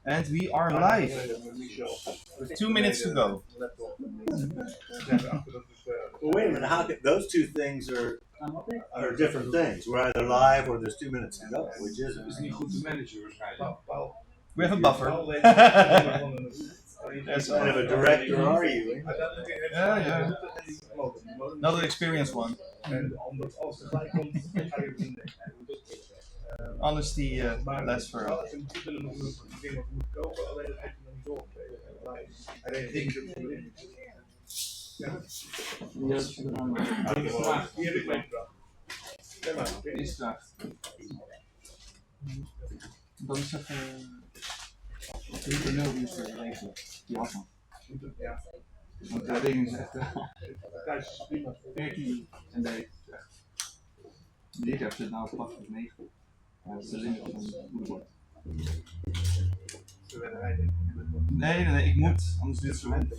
And we are live. With 2 minutes to go. Well, wait a minute. How could, those two things are different things. We're either live or there's 2 minutes to go. Which is it? We have a buffer. What kind of a director are you? Yeah. Not an experienced one. Honesty, less for. Dan is even de nulbuurs regelen. Die afstand. Want dat ding is echt 14 en deze is echt. Dit heb zit nou vast op 9. Ja, dat is de limit van het moederbord. Nee, ik moet, anders duurt het zo lang.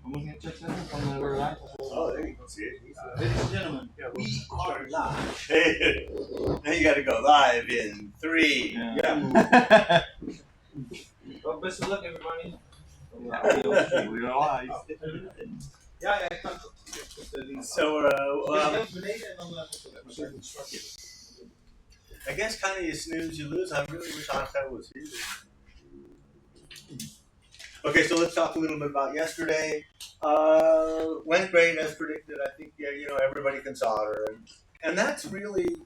We moeten in de chat zetten van we're live. Oh, there you can see it. Ladies and gentlemen, We are live. Hey, now you got to go live in 3. Yeah. Well, best of luck, everybody. We're live. Ja, ik kan. So, I guess kind of you snooze, you lose. I really wish Anka was here. Okay, so let's talk a little bit about yesterday. Went great as predicted. I think everybody can solder, and that's really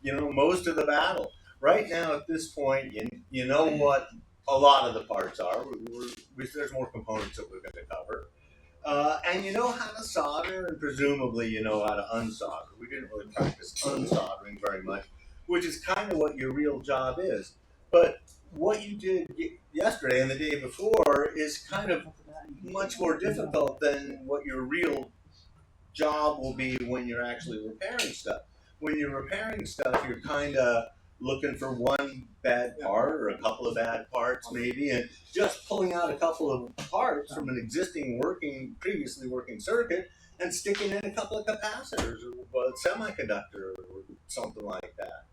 most of the battle right now. At this point, you know what a lot of the parts are. There's more components that we're going to cover, and you know how to solder, and presumably you know how to unsolder. We didn't really practice unsoldering very much, which is kind of what your real job is, but what you did yesterday and the day before is kind of much more difficult than what your real job will be when you're actually repairing stuff. When you're repairing stuff, you're kind of looking for one bad part or a couple of bad parts maybe, and just pulling out a couple of parts from an existing previously working circuit and sticking in a couple of capacitors or a semiconductor or something like that.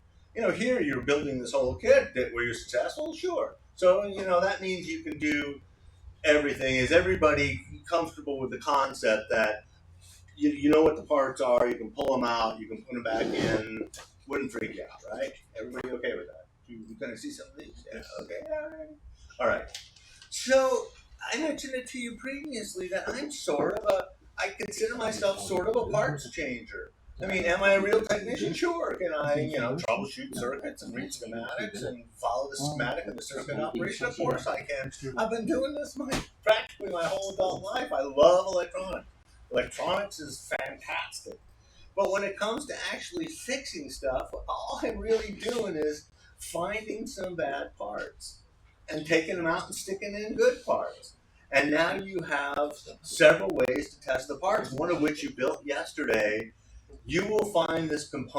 Here you're building this whole kit where you're successful, sure. So, that means you can do everything. Is everybody comfortable with the concept that you know what the parts are, you can pull them out, you can put them back in, wouldn't freak you out, right? Everybody okay with that? You kind of see some of these? Yeah, okay. All right. So, I mentioned it to you previously that I consider myself sort of a parts changer. I mean, am I a real technician? Sure. Can I, troubleshoot circuits and read schematics and follow the schematic of the circuit operation? Of course I can. I've been doing this practically my whole adult life. I love electronics. Electronics is fantastic. But when it comes to actually fixing stuff, all I'm really doing is finding some bad parts and taking them out and sticking in good parts. And now you have several ways to test the parts, one of which you built yesterday. You will find this component